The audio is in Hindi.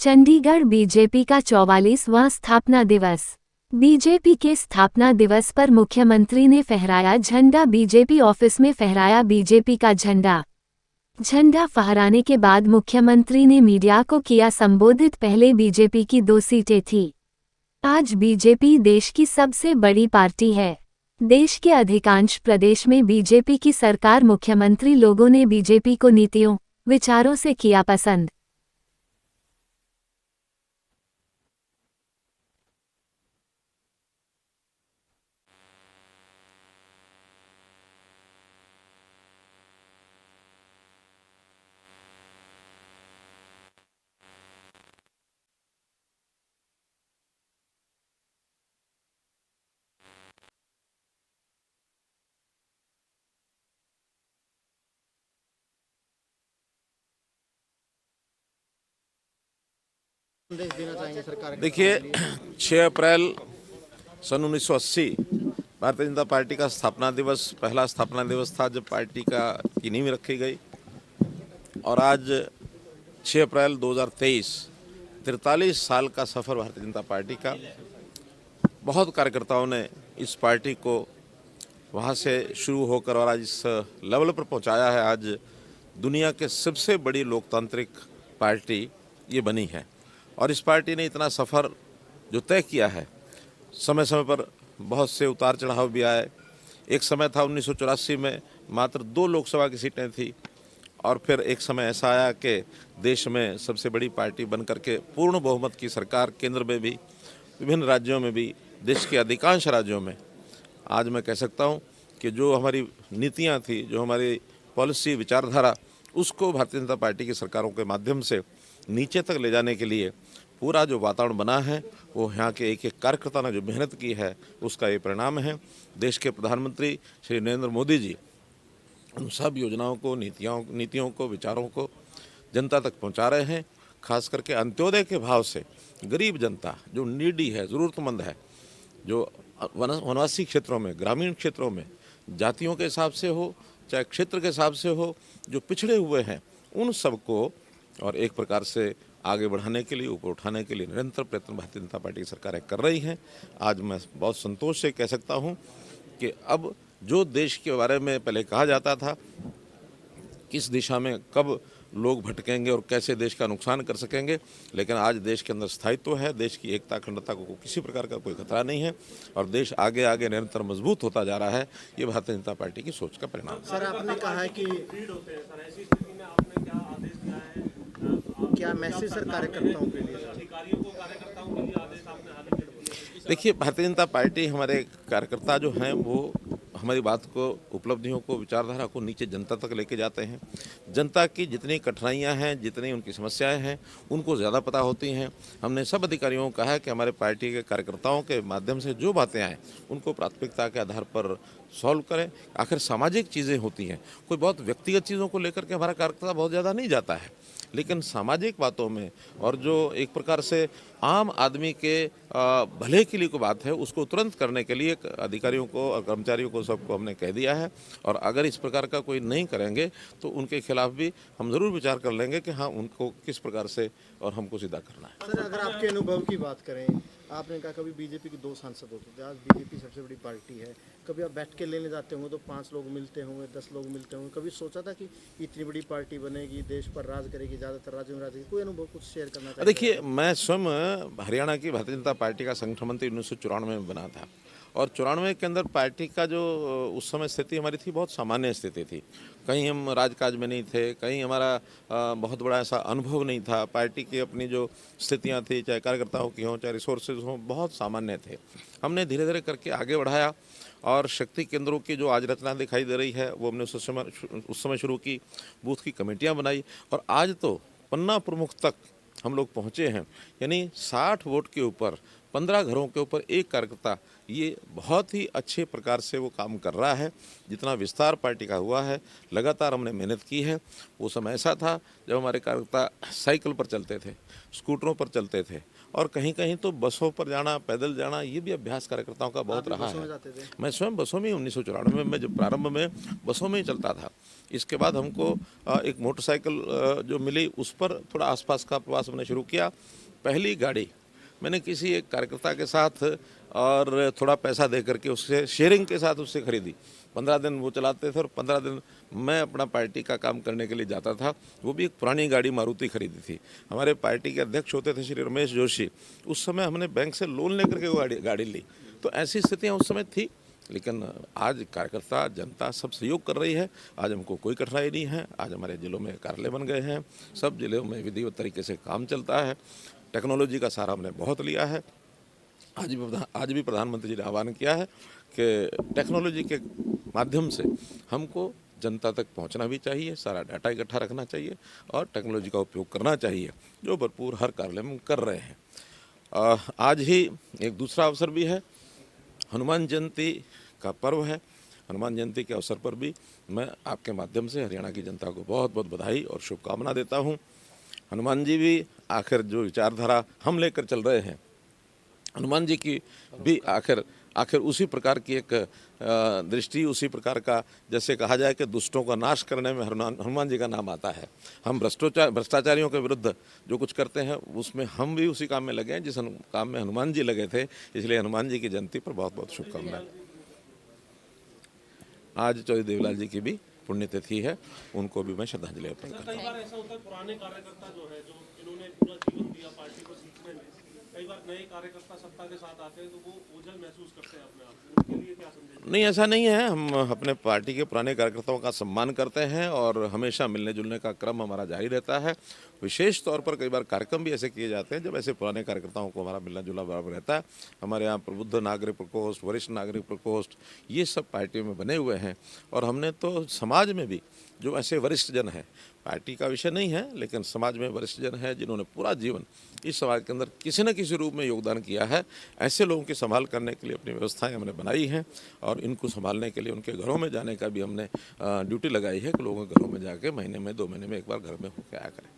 चंडीगढ़ बीजेपी का 44वां स्थापना दिवस। बीजेपी के स्थापना दिवस पर मुख्यमंत्री ने फहराया झंडा। बीजेपी ऑफिस में फहराया बीजेपी का झंडा। झंडा फहराने के बाद मुख्यमंत्री ने मीडिया को किया संबोधित। पहले बीजेपी की 2 सीटें थी। आज बीजेपी देश की सबसे बड़ी पार्टी है। देश के अधिकांश प्रदेश में बीजेपी की सरकार। मुख्यमंत्री लोगों ने बीजेपी को नीतियों, विचारों से किया पसंद। संदेश देना चाहेंगे सरकार? देखिए, 6 अप्रैल सन 1980 भारतीय जनता पार्टी का स्थापना दिवस, पहला स्थापना दिवस था जब पार्टी की नींव रखी गई। और आज 6 अप्रैल 2023 43 साल का सफ़र भारतीय जनता पार्टी का। बहुत कार्यकर्ताओं ने इस पार्टी को वहाँ से शुरू होकर और आज इस लेवल पर पहुँचाया है। आज दुनिया के सबसे बड़ी लोकतांत्रिक पार्टी ये बनी है। और इस पार्टी ने इतना सफ़र जो तय किया है, समय समय पर बहुत से उतार चढ़ाव भी आए। एक समय था 1984 में मात्र 2 लोकसभा की सीटें थी, और फिर एक समय ऐसा आया कि देश में सबसे बड़ी पार्टी बनकर के पूर्ण बहुमत की सरकार केंद्र में भी, विभिन्न राज्यों में भी, देश के अधिकांश राज्यों में। आज मैं कह सकता हूँ कि जो हमारी नीतियाँ थी, जो हमारी पॉलिसी विचारधारा, उसको भारतीय जनता पार्टी की सरकारों के माध्यम से नीचे तक ले जाने के लिए पूरा जो वातावरण बना है, वो यहाँ के एक एक कार्यकर्ता ने जो मेहनत की है, उसका ये परिणाम है। देश के प्रधानमंत्री श्री नरेंद्र मोदी जी उन सब योजनाओं को, नीतियों को, विचारों को जनता तक पहुँचा रहे हैं। खास करके अंत्योदय के भाव से गरीब जनता जो नीडी है, ज़रूरतमंद है, जो वनवासी क्षेत्रों में, ग्रामीण क्षेत्रों में, जातियों के हिसाब से हो चाहे क्षेत्र के हिसाब से हो, जो पिछड़े हुए हैं, उन सबको और एक प्रकार से आगे बढ़ाने के लिए, ऊपर उठाने के लिए निरंतर प्रयत्न भारतीय जनता पार्टी की सरकारें कर रही हैं। आज मैं बहुत संतोष से कह सकता हूं कि अब जो देश के बारे में पहले कहा जाता था, किस दिशा में कब लोग भटकेंगे और कैसे देश का नुकसान कर सकेंगे, लेकिन आज देश के अंदर स्थायित्व है, देश की एकता अखंडता को किसी प्रकार का कोई खतरा नहीं है, और देश आगे आगे निरंतर मजबूत होता जा रहा है। ये भारतीय जनता पार्टी की सोच का परिणाम है। सर, आपने कहा है कि क्या मैसेज सर कार्यकर्ताओं के लिए? देखिए, भारतीय जनता पार्टी, हमारे कार्यकर्ता जो हैं वो हमारी बात को, उपलब्धियों को, विचारधारा को नीचे जनता तक लेके जाते हैं। जनता की जितनी कठिनाइयां हैं, जितनी उनकी समस्याएं हैं, उनको ज़्यादा पता होती हैं। हमने सब अधिकारियों को कहा है कि हमारे पार्टी के कार्यकर्ताओं के माध्यम से जो बातें आएँ उनको प्राथमिकता के आधार पर सॉल्व करें। आखिर सामाजिक चीज़ें होती हैं, कोई बहुत व्यक्तिगत चीज़ों को लेकर के हमारा कार्यकर्ता बहुत ज़्यादा नहीं जाता है, लेकिन सामाजिक बातों में और जो एक प्रकार से आम आदमी के भले के लिए कोई बात है, उसको तुरंत करने के लिए अधिकारियों को और कर्मचारियों को सबको हमने कह दिया है। और अगर इस प्रकार का कोई नहीं करेंगे तो उनके खिलाफ भी हम ज़रूर विचार कर लेंगे कि हाँ, उनको किस प्रकार से और हमको सीधा करना है। सर, अगर आपके अनुभव की बात करें, आपने कहा कभी बीजेपी के 2 सांसद होते थे, आज बीजेपी सबसे बड़ी पार्टी है। कभी आप बैठ के लेने जाते होंगे तो 5 लोग मिलते होंगे, 10 लोग मिलते होंगे। कभी सोचा था कि इतनी बड़ी पार्टी बनेगी, देश पर राज करेगी, ज़्यादातर राज्यों में राज करेगी? कोई अनुभव कुछ शेयर करना चाहिए? देखिए, मैं स्वयं हरियाणा की भारतीय जनता पार्टी का संगठन मंत्री 1994 में बना था, और 94 के अंदर पार्टी का जो उस समय स्थिति हमारी थी, बहुत सामान्य स्थिति थी। कहीं हम राजकाज में नहीं थे, कहीं हमारा बहुत बड़ा ऐसा अनुभव नहीं था। पार्टी की अपनी जो स्थितियां थी, चाहे कार्यकर्ताओं की हों, चाहे रिसोर्सेज हों, बहुत सामान्य थे। हमने धीरे धीरे करके आगे बढ़ाया, और शक्ति केंद्रों की जो आज रचना दिखाई दे रही है, वो हमने उस समय शुरू की। बूथ की कमेटियाँ बनाई, और आज तो पन्ना प्रमुख तक हम लोग पहुँचे हैं। यानी 60 वोट के ऊपर 15 घरों के ऊपर एक कार्यकर्ता, ये बहुत ही अच्छे प्रकार से वो काम कर रहा है। जितना विस्तार पार्टी का हुआ है, लगातार हमने मेहनत की है। वो समय ऐसा था जब हमारे कार्यकर्ता साइकिल पर चलते थे, स्कूटरों पर चलते थे, और कहीं कहीं तो बसों पर जाना, पैदल जाना, ये भी अभ्यास कार्यकर्ताओं का बहुत रहा है। मैं स्वयं बसों में 1994 में जब प्रारंभ में बसों में ही चलता था। इसके बाद हमको एक मोटरसाइकिल जो मिली, उस पर थोड़ा आसपास का प्रवास हमने शुरू किया। पहली गाड़ी मैंने किसी एक कार्यकर्ता के साथ और थोड़ा पैसा दे करके उससे शेयरिंग के साथ उससे खरीदी। 15 दिन वो चलाते थे और 15 दिन मैं अपना पार्टी का काम करने के लिए जाता था। वो भी एक पुरानी गाड़ी मारुति खरीदी थी। हमारे पार्टी के अध्यक्ष होते थे श्री रमेश जोशी। उस समय हमने बैंक से लोन लेकर के वो गाड़ी ली। तो ऐसी स्थितियाँ उस समय थी, लेकिन आज कार्यकर्ता, जनता सब सहयोग कर रही है। आज हमको कोई कठिनाई नहीं है। आज हमारे जिलों में कार्यालय बन गए हैं, सब जिलों में विधिवत तरीके से काम चलता है। टेक्नोलॉजी का सहारा हमने बहुत लिया है। आज भी प्रधानमंत्री जी ने आह्वान किया है कि टेक्नोलॉजी के माध्यम से हमको जनता तक पहुंचना भी चाहिए, सारा डाटा इकट्ठा रखना चाहिए और टेक्नोलॉजी का उपयोग करना चाहिए, जो भरपूर हर कार्यालय में कर रहे हैं। आज ही एक दूसरा अवसर भी है, हनुमान जयंती का पर्व है। हनुमान जयंती के अवसर पर भी मैं आपके माध्यम से हरियाणा की जनता को बहुत बहुत बधाई और शुभकामना देता हूँ। हनुमान जी भी आखिर जो विचारधारा हम लेकर चल रहे हैं, हनुमान जी की भी आखिर उसी प्रकार की एक दृष्टि, उसी प्रकार का, जैसे कहा जाए कि दुष्टों का नाश करने में हनुमान जी का नाम आता है। हम भ्रष्टाचारियों के विरुद्ध जो कुछ करते हैं उसमें हम भी उसी काम में लगे हैं जिस काम में हनुमान जी लगे थे। इसलिए हनुमान जी की जयंती पर बहुत बहुत शुभकामनाएं। आज चौधरी देवीलाल जी की भी पुण्यतिथि है, उनको भी मैं श्रद्धांजलि अर्पण करता हूँ। कई बार ऐसा होता है, पुराने कार्यकर्ता जो है, जो इन्होंने पूरा जीवन दिया पार्टी को सीखने में, कई बार नए कार्यकर्ता सत्ता के साथ आते हैं तो वो ओझल महसूस करते हैं अपने आप को। उनके लिए क्या संदेश? नहीं, ऐसा नहीं है। हम अपने पार्टी के पुराने कार्यकर्ताओं का सम्मान करते हैं और हमेशा मिलने जुलने का क्रम हमारा जारी रहता है। विशेष तौर पर कई बार कार्यक्रम भी ऐसे किए जाते हैं जब ऐसे पुराने कार्यकर्ताओं को हमारा मिलना जुलना बराबर रहता है। हमारे यहाँ प्रबुद्ध नागरिक प्रकोष्ठ, वरिष्ठ नागरिक प्रकोष्ठ, ये सब पार्टी में बने हुए हैं। और हमने तो समाज में भी जो ऐसे वरिष्ठ जन हैं, पार्टी का विषय नहीं है, लेकिन समाज में वरिष्ठ जन हैं जिन्होंने पूरा जीवन इस समाज के अंदर किसी न किसी रूप में योगदान किया है, ऐसे लोगों की संभाल करने के लिए अपनी व्यवस्थाएं हमने बनाई हैं। और इनको संभालने के लिए उनके घरों में जाने का भी हमने ड्यूटी लगाई है कि लोगों के घरों में जाके महीने में 2 महीने में एक बार घर में होकर आया करें।